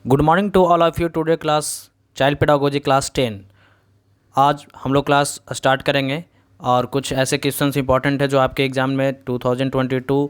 Good morning to all of you. Today class child pedagogy class 10। आज हम लोग class start करेंगे और कुछ ऐसे क्वेश्चंस इंपॉर्टेंट है जो आपके एग्ज़ाम में 2022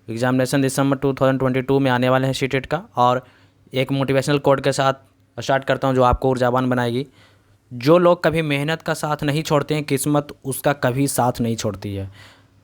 एग्जामिनेशन दिसंबर 2022 में आने वाले हैं सीटेट का। और एक मोटिवेशनल कोट के साथ स्टार्ट करता हूं जो आपको ऊर्जावान बनाएगी। जो लोग कभी मेहनत का साथ नहीं छोड़ते हैं, किस्मत उसका कभी साथ नहीं छोड़ती है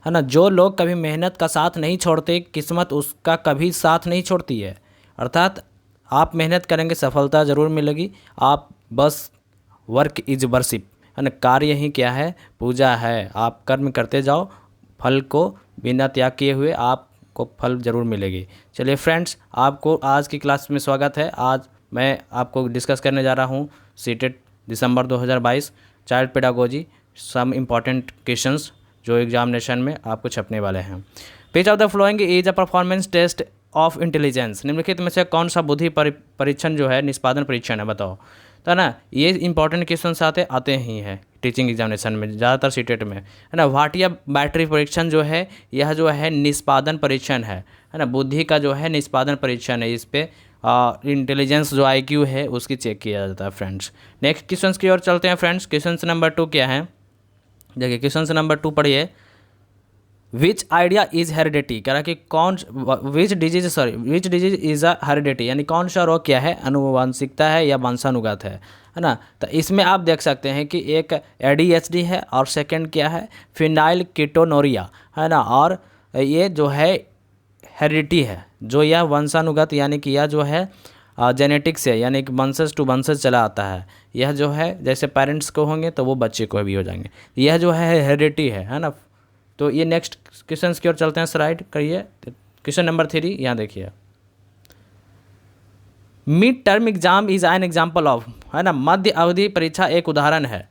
ना। जो लोग कभी मेहनत का साथ नहीं छोड़ते, किस्मत उसका कभी साथ नहीं छोड़ती है। अर्थात आप मेहनत करेंगे, सफलता ज़रूर मिलेगी। आप बस वर्क इज वर्शिप, है ना। कार्य ही क्या है? पूजा है। आप कर्म करते जाओ, फल को बिना त्याग किए हुए आपको फल ज़रूर मिलेगी। चलिए फ्रेंड्स, आपको आज की क्लास में स्वागत है। आज मैं आपको डिस्कस करने जा रहा हूँ सीटेट दिसंबर 2022 child pedagogy some important questions जो एग्जामिनेशन में आपको छपने वाले हैं। Page of the following is a performance test of intelligence. निम्नलिखित में से कौन सा बुद्धि परीक्षण जो है निष्पादन परीक्षण है? बताओ। तो ना, ये इंपॉर्टेंट क्वेश्चन आते ही हैं टीचिंग एग्जामिनेशन में, ज़्यादातर सीटेट में, है ना। वाटिया बैटरी परीक्षण जो है, यह जो है निष्पादन परीक्षण है ना। बुद्धि का जो है निष्पादन परीक्षण है। इस पे इंटेलिजेंस जो IQ है उसकी चेक किया जाता है फ्रेंड्स। नेक्स्ट क्वेश्चन की ओर चलते हैं फ्रेंड्स। क्वेश्चन नंबर 2 क्या है? देखिए क्वेश्चन नंबर 2 पढ़िए। विच आइडिया इज हेरिडिटी, कह रहा कि कौन which disease is a heredity, यानी कौन सा रोग क्या है? अनुवांशिकता है या वंशानुगत है ना। तो इसमें आप देख सकते हैं कि एक ADHD है और सेकंड क्या है? फिनाइल कीटोनोरिया, है ना। और ये जो है हेरिडिटी है, जो यह वंशानुगत यानी कि यह जो है जेनेटिक्स है, यानी कि वंशज टू वंशज चला आता है। यह जो है जैसे पेरेंट्स को होंगे तो वो बच्चे को भी हो जाएंगे। यह जो है हेरिडिटी है ना। तो ये नेक्स्ट क्वेश्चन की ओर चलते हैं। स्लाइड करिए क्वेश्चन नंबर 3, यहाँ देखिए। Mid term exam is an example of, है ना। मध्य अवधि परीक्षा एक उदाहरण है।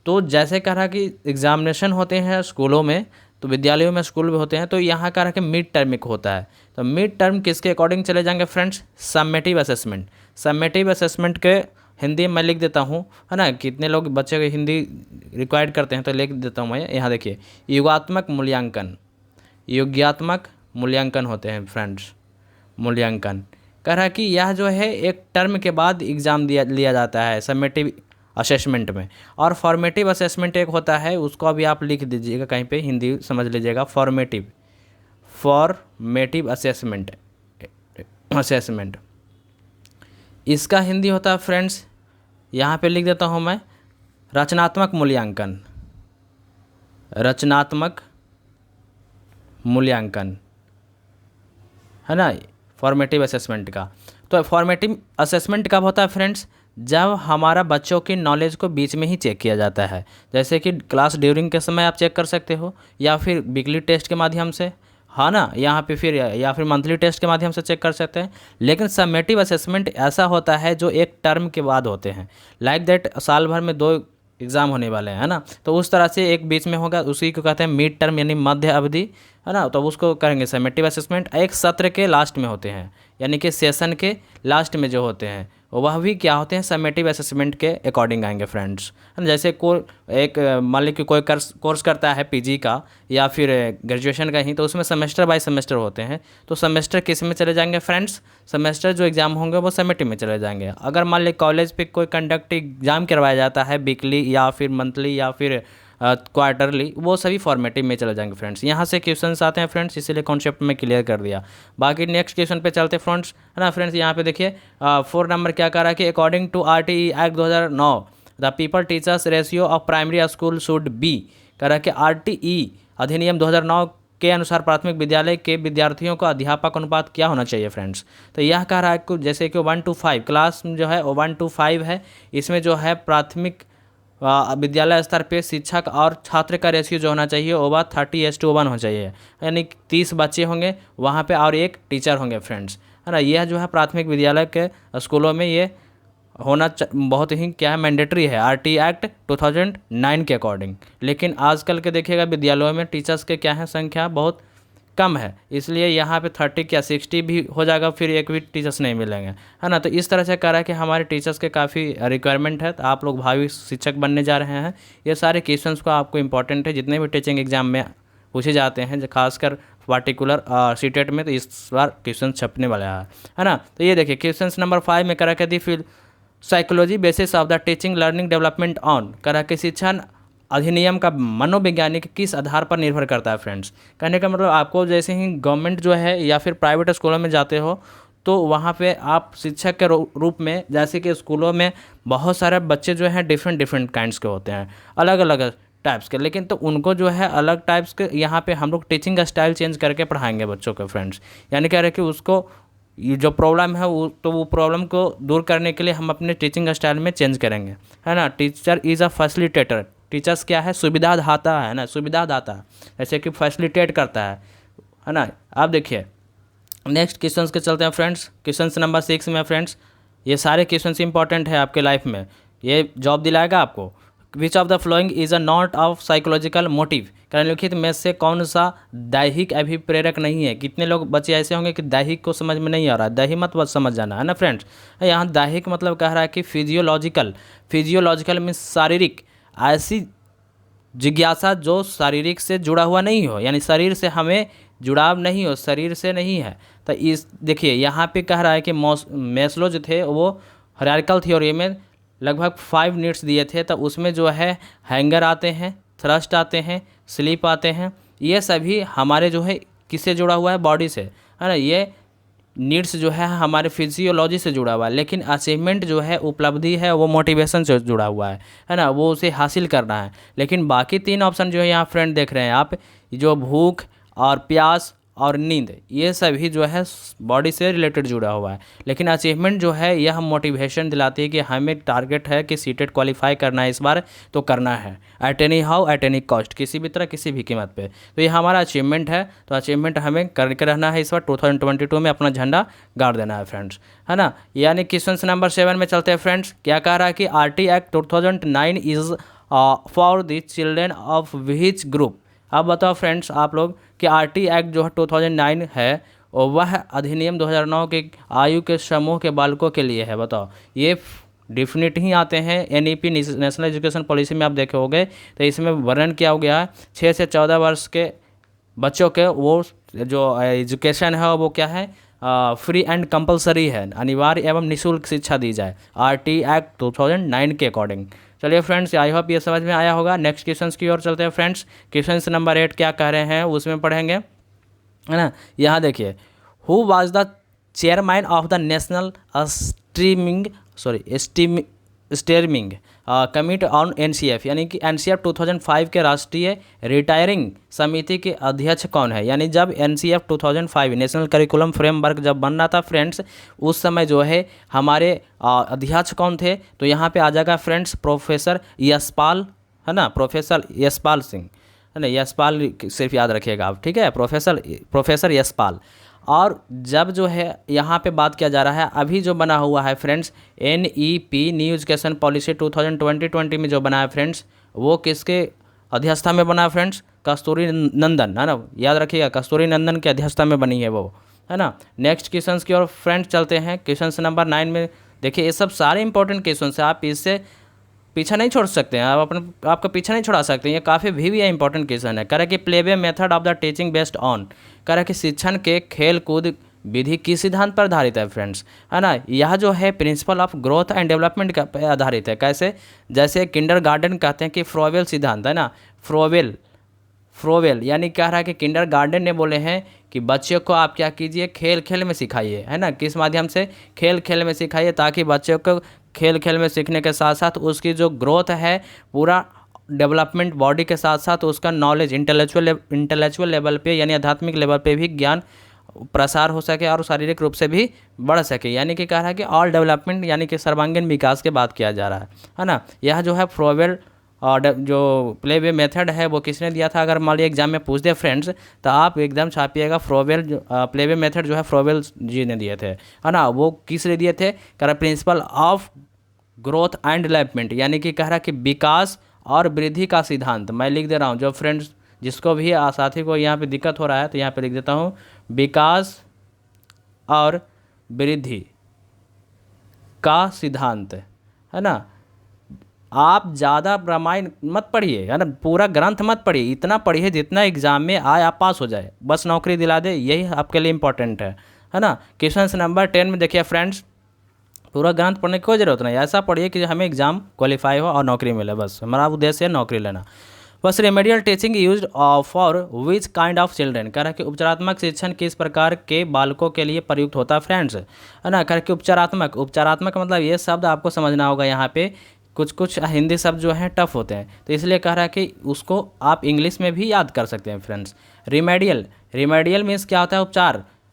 तो जैसे कह रहा कि एग्जामिनेशन होते हैं स्कूलों में, तो विद्यालयों में स्कूल भी होते हैं, तो यहाँ कह रहा कि मिड टर्म एक होता है। तो मिड टर्म किसके अकॉर्डिंग चले जाएंगे friends? Summative assessment. Summative assessment के हिंदी में लिख देता हूँ, है ना। कितने लोग बच्चे को हिंदी रिक्वायर्ड करते हैं तो लिख देता हूँ मैं। यहाँ देखिए, योगात्मक मूल्यांकन, योग्यात्मक मूल्यांकन होते हैं फ्रेंड्स। मूल्यांकन कह रहा कि यह जो है एक टर्म के बाद एग्ज़ाम लिया जाता है समेटिव असेसमेंट में। और फॉर्मेटिव असेसमेंट एक होता है, उसको अभी आप लिख दीजिएगा कहीं पे, हिंदी समझ लीजिएगा। फॉर्मेटिव असेसमेंट इसका हिंदी होता है फ्रेंड्स, यहाँ पे लिख देता हूँ मैं, रचनात्मक मूल्यांकन। रचनात्मक मूल्यांकन, है ना, फॉर्मेटिव असेसमेंट का। तो फॉर्मेटिव असेसमेंट कब होता है फ्रेंड्स? जब हमारा बच्चों की नॉलेज को बीच में ही चेक किया जाता है। जैसे कि क्लास ड्यूरिंग के समय आप चेक कर सकते हो, या फिर वीकली टेस्ट के माध्यम से, हाँ ना, यहाँ पे फिर या फिर मंथली टेस्ट के माध्यम से चेक कर सकते हैं। लेकिन समेटिव असेसमेंट ऐसा होता है जो एक टर्म के बाद होते हैं। लाइक दैट साल भर में 2 एग्ज़ाम होने वाले हैं, है ना। तो उस तरह से एक बीच में होगा, उसी को कहते हैं मिड टर्म यानी मध्य अवधि, है ना। तो उसको करेंगे समेटिव असेसमेंट। एक सत्र के लास्ट में होते हैं, यानी कि सेशन के लास्ट में जो होते हैं वह भी क्या होते हैं? समेटिव असेसमेंट के अकॉर्डिंग आएंगे फ्रेंड्स, है ना। जैसे एक मान लीजिए कि कोई कोर्स करता है PG का या फिर ग्रेजुएशन का ही, तो उसमें सेमेस्टर बाय सेमेस्टर होते हैं। तो सेमेस्टर किस में चले जाएंगे फ्रेंड्स? सेमेस्टर जो एग्ज़ाम होंगे वो समेटिव में चले जाएंगे। अगर मान लीजिए कॉलेज पे कोई कंडक्ट एग्ज़ाम करवाया जाता है वीकली या फिर मंथली या फिर क्वार्टरली, वो सभी फॉर्मेटिव में चले जाएंगे फ्रेंड्स। यहाँ से क्वेश्चंस आते हैं फ्रेंड्स, इसीलिए कॉन्सेप्ट में क्लियर कर दिया। बाकी नेक्स्ट क्वेश्चन पे चलते फ्रेंड्स, है ना। फ्रेंड्स यहाँ पे देखिए 4 नंबर क्या कह रहा है कि according to RTE act 2009 the pupil teachers ratio of primary school should be. कह रहा है कि RTE अधिनियम 2009 के अनुसार प्राथमिक विद्यालय के विद्यार्थियों का अध्यापक अनुपात क्या होना चाहिए फ्रेंड्स? तो यह कह रहा है कि जैसे कि 1 to 5 क्लास जो है 1 to 5 है, इसमें जो है प्राथमिक विद्यालय स्तर पे शिक्षक और छात्र का रेशियो जो होना चाहिए वो बात 30:1 होना चाहिए। यानी 30 बच्चे होंगे वहाँ पे और 1 टीचर होंगे फ्रेंड्स, है ना। यह जो है प्राथमिक विद्यालय के स्कूलों में ये होना बहुत ही क्या है, मैंडेटरी है RTE एक्ट 2009 के अकॉर्डिंग। लेकिन आजकल के देखिएगा विद्यालयों में टीचर्स के क्या है संख्या बहुत कम है, इसलिए यहाँ पे 30 क्या 60 भी हो जाएगा, फिर एक भी टीचर्स नहीं मिलेंगे, है ना। तो इस तरह से कह रहा है कि हमारे टीचर्स के काफ़ी रिक्वायरमेंट है, तो आप लोग भावी शिक्षक बनने जा रहे हैं। ये सारे क्वेश्चंस को आपको इंपॉर्टेंट है, जितने भी टीचिंग एग्जाम में पूछे जाते हैं, जो खासकर पार्टिकुलर सीटेट में, तो इस बार क्वेश्चन छपने वाला है ना। तो ये देखिए क्वेश्चन नंबर 5 में करा के दी फिर psychology basis of the teaching learning development on, करा के शिक्षण अधिनियम का मनोवैज्ञानिक किस आधार पर निर्भर करता है फ्रेंड्स। कहने का मतलब आपको जैसे ही गवर्नमेंट जो है या फिर प्राइवेट स्कूलों में जाते हो तो वहाँ पे आप शिक्षक के रूप में, जैसे कि स्कूलों में बहुत सारे बच्चे जो हैं डिफरेंट डिफरेंट काइंड्स के होते हैं, अलग अलग टाइप्स के, लेकिन तो उनको जो है अलग टाइप्स के यहाँ पे हम लोग टीचिंग का स्टाइल चेंज करके पढ़ाएंगे बच्चों को फ्रेंड्स। यानी कह रहे हैं कि उसको ये जो प्रॉब्लम है वो प्रॉब्लम को दूर करने के लिए हम अपने टीचिंग स्टाइल में चेंज करेंगे, है ना। Teacher is a facilitator, teachers क्या है, सुविधा दाता है ना, सुविधा दाता, जैसे कि फैसिलिटेट करता है ना। आप देखिए नेक्स्ट क्वेश्चन के चलते हैं फ्रेंड्स। क्वेश्चन नंबर 6 में फ्रेंड्स, ये सारे क्वेश्चन इंपॉर्टेंट है आपके लाइफ में, ये जॉब दिलाएगा आपको। विच of the following is a not of psychological motive, निम्नलिखित में से कौन सा दैहिक अभिप्रेरक नहीं है। कितने लोग बच्चे ऐसे होंगे कि दैहिक को समझ में नहीं आ रहा है, दैहिक मत समझ जाना है ना फ्रेंड्स। यहाँ दैहिक मतलब कह रहा है कि फिजियोलॉजिकल, फिजियोलॉजिकल मीन्स शारीरिक, ऐसी जिज्ञासा जो शारीरिक से जुड़ा हुआ नहीं हो, यानी शरीर से हमें जुड़ाव नहीं हो, शरीर से नहीं है। तो इस देखिए यहाँ पे कह रहा है कि मैस्लो जो थे वो हायरार्किकल थ्योरी में लगभग 5 नीड्स दिए थे, तो उसमें जो है हैंगर आते हैं, थ्रस्ट आते हैं, स्लीप आते हैं, ये सभी हमारे जो है किससे जुड़ा हुआ है, बॉडी से, है ना। ये नीड्स जो है हमारे फिजियोलॉजी से जुड़ा हुआ है, लेकिन अचीवमेंट जो है, उपलब्धि है, वो मोटिवेशन से जुड़ा हुआ है ना, वो उसे हासिल करना है। लेकिन बाकी 3 ऑप्शन जो है यहाँ फ्रेंड देख रहे हैं आप, जो भूख और प्यास और नींद, ये सभी जो है बॉडी से रिलेटेड जुड़ा हुआ है। लेकिन अचीवमेंट जो है यह मोटिवेशन दिलाती है कि हमें टारगेट है कि सीटेट क्वालिफाई करना है इस बार, तो करना है at any how at any cost, किसी भी तरह किसी भी कीमत पे। तो ये हमारा अचीवमेंट है, तो अचीवमेंट हमें करके रहना है इस बार 2022 में, अपना झंडा गाड़ देना है फ्रेंड्स, है ना। यानी क्वेश्चन नंबर 7 में चलते हैं फ्रेंड्स। क्या कह रहा है कि RT act 2009 is for the children of which group. अब बताओ फ्रेंड्स आप लोग कि RT एक्ट जो है 2009 है, और वह अधिनियम 2009 के आयु के समूह के बालकों के लिए है। बताओ, ये डिफिनिट ही आते हैं NEP नेशनल एजुकेशन पॉलिसी में, आप देखे होंगे, तो इसमें वर्णन किया हो गया है 6 से 14 वर्ष के बच्चों के वो जो एजुकेशन है वो क्या है, फ्री एंड कंपलसरी है, अनिवार्य एवं निःशुल्क शिक्षा दी जाए RT एक्ट 2009 के अकॉर्डिंग। चलिए फ्रेंड्स, आई होप ये समझ में आया होगा। नेक्स्ट क्वेश्चन की ओर चलते हैं फ्रेंड्स। क्वेश्चन नंबर 8 क्या कह रहे हैं उसमें पढ़ेंगे, है ना। यहाँ देखिए, who was the chairman of the national steering committee on NCF, यानी कि NCF 2005 के राष्ट्रीय रिटायरिंग समिति के अध्यक्ष कौन है। यानी जब NCF 2005 नेशनल करिकुलम फ्रेमवर्क जब बन रहा था फ्रेंड्स, उस समय जो है हमारे अध्यक्ष कौन थे, तो यहाँ पे आ जाएगा फ्रेंड्स प्रोफेसर यशपाल, है ना, प्रोफेसर यशपाल सिंह, है ना, यशपाल सिर्फ याद रखिएगा आप, ठीक है, प्रोफेसर यशपाल। और जब जो है यहाँ पे बात किया जा रहा है, अभी जो बना हुआ है friends NEP new education policy 2020 में जो बना है फ्रेंड्स, वो किसके अध्यक्षता में बना है फ्रेंड्स, कस्तूरी नंदन, है ना, याद रखिएगा कस्तूरी नंदन की अध्यक्षता में बनी है वो, है ना। नेक्स्ट क्वेश्चन की ओर फ्रेंड्स चलते हैं। क्वेश्चन नंबर 9 में देखिए, ये सब सारे इंपॉर्टेंट क्वेश्चन है, आप इससे पीछा नहीं छोड़ सकते हैं, आप आपका पीछा नहीं छोड़ा सकते हैं, ये काफ़ी भी इंपॉर्टेंट क्वेश्चन है। कह रहा है कि playway method of the teaching based on, कह रहा है कि शिक्षण के खेल कूद विधि किस सिद्धांत पर आधारित है फ्रेंड्स, है ना। यह जो है principle of growth and development पर आधारित है। कैसे, जैसे किंडरगार्टन कहते हैं कि फ्रोवेल सिद्धांत, है ना, फ्रोवेल यानी कह रहा है कि किंडरगार्टन ने बोले हैं कि बच्चों को आप क्या कीजिए, खेल खेल में सिखाइए, है ना, किस माध्यम से, खेल खेल में सिखाइए, ताकि बच्चों को खेल खेल में सीखने के साथ साथ उसकी जो ग्रोथ है, पूरा डेवलपमेंट बॉडी के साथ साथ उसका नॉलेज इंटेलेक्चुअल लेवल पे, यानी आध्यात्मिक लेवल पे भी ज्ञान प्रसार हो सके और शारीरिक रूप से भी बढ़ सके। यानी कि कह रहा है कि ऑल डेवलपमेंट, यानी कि सर्वांगीण विकास की बात किया जा रहा है ना। यह जो है फ्रोवेल जो प्लेबे मेथड है वो किसने दिया था, अगर मान लीजिए एग्जाम में पूछ दे फ्रेंड्स, तो आप एकदम छापिएगा फ्रोवेल प्लेबे मेथड जो है फ्रोवेल जी ने दिए थे, है ना। वो किस लिए दिए थे, कह रहा principle of growth and development, यानी कि कह रहा कि विकास और वृद्धि का सिद्धांत। मैं लिख दे रहा हूँ, जो फ्रेंड्स जिसको भी साथी को यहाँ पे दिक्कत हो रहा है तो यहाँ पे लिख देता हूँ, विकास और वृद्धि का सिद्धांत, है ना। आप ज़्यादा रामायण मत पढ़िए, है ना, पूरा ग्रंथ मत पढ़िए, इतना पढ़िए जितना एग्जाम में आए आप पास हो जाए, बस नौकरी दिला दे, यही आपके लिए इंपॉर्टेंट है ना। क्वेश्चन नंबर 10 में देखिए फ्रेंड्स, पूरा ग्रंथ पढ़ने की कोई ज़रूरत नहीं, ऐसा पढ़िए कि हमें एग्जाम क्वालिफाई हो और नौकरी मिले, बस हमारा उद्देश्य है नौकरी लेना। बस remedial teaching used for which kind of children, कह रहा है कि उपचारात्मक शिक्षण किस प्रकार के बालकों के लिए प्रयुक्त होता है फ्रेंड्स, है ना। कह रहा है कि उपचारात्मक मतलब ये शब्द आपको समझना होगा, यहाँ पे कुछ कुछ हिंदी शब्द जो हैं टफ होते हैं, तो इसलिए कह रहा है कि उसको आप इंग्लिश में भी याद कर सकते हैं फ्रेंड्स। रिमेडियल मीन्स क्या होता है,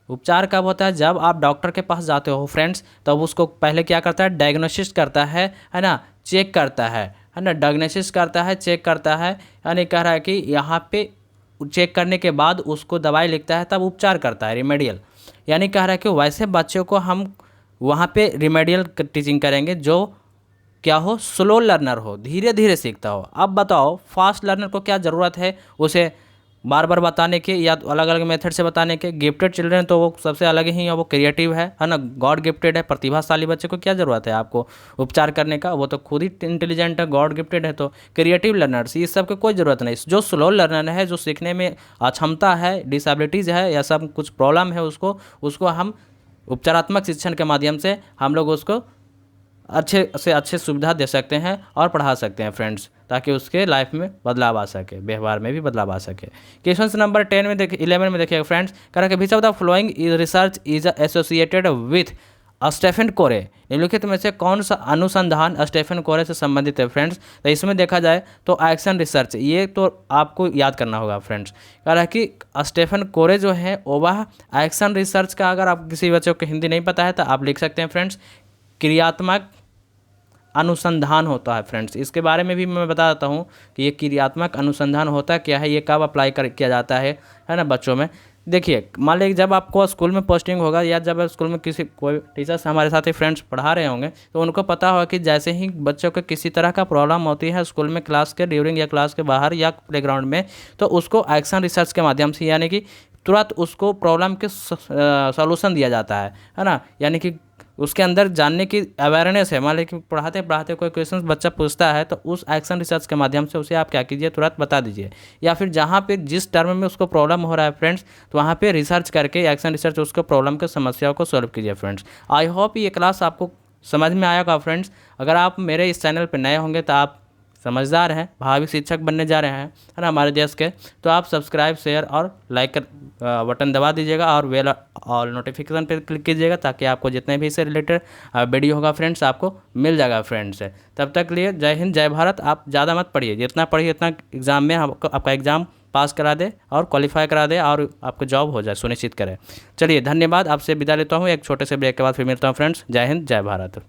उपचार कब होता है, जब आप डॉक्टर के पास जाते हो फ्रेंड्स, तब उसको पहले क्या करता है, डायग्नोसिस करता है ना, चेक करता है ना, डायग्नोसिस करता है, चेक करता है, यानी कह रहा है कि यहाँ पे चेक करने के बाद उसको दवाई लिखता है, तब उपचार करता है रिमेडियल। यानी कह रहा है कि वैसे बच्चों को हम वहाँ पे रिमेडियल टीचिंग करेंगे जो क्या हो, स्लो लर्नर हो, धीरे धीरे सीखता हो। अब बताओ फास्ट लर्नर को क्या ज़रूरत है, उसे बार बार बताने के या अलग अलग मेथड से बताने के। गिफ्टेड चिल्ड्रन तो वो सबसे अलग ही है, वो क्रिएटिव है ना, गॉड गिफ्टेड है, प्रतिभाशाली बच्चे को क्या ज़रूरत है आपको उपचार करने का, वो तो खुद ही इंटेलिजेंट है, गॉड गिफ्टेड है। तो क्रिएटिव लर्नर्स ये सब की कोई ज़रूरत नहीं। जो स्लो लर्नर है, जो सीखने में अक्षमता है, डिसेबिलिटीज़ है या सब कुछ प्रॉब्लम है, उसको हम उपचारात्मक शिक्षण के माध्यम से हम लोग उसको अच्छे से अच्छे सुविधा दे सकते हैं और पढ़ा सकते हैं फ्रेंड्स, ताकि उसके लाइफ में बदलाव आ सके, व्यवहार में भी बदलाव आ सके। क्वेश्चन नंबर 11 में देखिए फ्रेंड्स, कह रहा है कि which of the following research is associated with Stephen Corey, निम्नलिखित में से कौन सा अनुसंधान स्टेफन कोरे से संबंधित है फ्रेंड्स। तो इसमें देखा जाए तो एक्शन रिसर्च, ये तो आपको याद करना होगा फ्रेंड्स। कह रहा है कि स्टेफन कोरे जो है वह एक्शन रिसर्च का, अगर आप किसी बच्चों को हिंदी नहीं पता है तो आप लिख सकते हैं फ्रेंड्स, क्रियात्मक अनुसंधान होता है फ्रेंड्स। इसके बारे में भी मैं बता देता हूँ कि ये क्रियात्मक अनुसंधान होता क्या है, ये कब अप्लाई किया जाता है ना बच्चों में। देखिए मान लीजिए जब आपको स्कूल में पोस्टिंग होगा या जब स्कूल में कोई टीचर्स हमारे साथ ही फ्रेंड्स पढ़ा रहे होंगे, तो उनको पता होगा कि जैसे ही बच्चों को किसी तरह का प्रॉब्लम होती है स्कूल में, क्लास के ड्यूरिंग या क्लास के बाहर या प्लेग्राउंड में, तो उसको एक्शन रिसर्च के माध्यम से, यानी कि तुरंत उसको प्रॉब्लम के सॉल्यूशन दिया जाता है ना, यानी कि उसके अंदर जानने की अवेयरनेस है। मान लीजिए कि पढ़ाते पढ़ाते कोई क्वेश्चन बच्चा पूछता है, तो उस एक्शन रिसर्च के माध्यम से उसे आप क्या कीजिए, तुरंत बता दीजिए, या फिर जहाँ पे जिस टर्म में उसको प्रॉब्लम हो रहा है फ्रेंड्स, तो वहाँ पे रिसर्च करके एक्शन रिसर्च उसको प्रॉब्लम के समस्याओं को सॉल्व कीजिए फ्रेंड्स। आई होप ये क्लास आपको समझ में आया होगा फ्रेंड्स। अगर आप मेरे इस चैनल पर नए होंगे तो आप समझदार हैं, भावी शिक्षक बनने जा रहे हैं, है ना, हमारे देश के, तो आप सब्सक्राइब, शेयर और लाइक कर बटन दबा दीजिएगा और बेल और नोटिफिकेशन पे क्लिक कीजिएगा, ताकि आपको जितने भी इससे रिलेटेड वीडियो होगा फ्रेंड्स आपको मिल जाएगा फ्रेंड्स। तब तक लिए जय हिंद, जय भारत। आप ज़्यादा मत पढ़िए, जितना पढ़िए उतना एग्ज़ाम में आपका एग्ज़ाम पास करा दे और क्वालिफाई करा दे और आपको जॉब हो जाए, सुनिश्चित करें। चलिए धन्यवाद, आपसे विदा लेता हूँ। एक छोटे से ब्रेक के बाद फिर मिलता हूँ फ्रेंड्स। जय हिंद, जय भारत।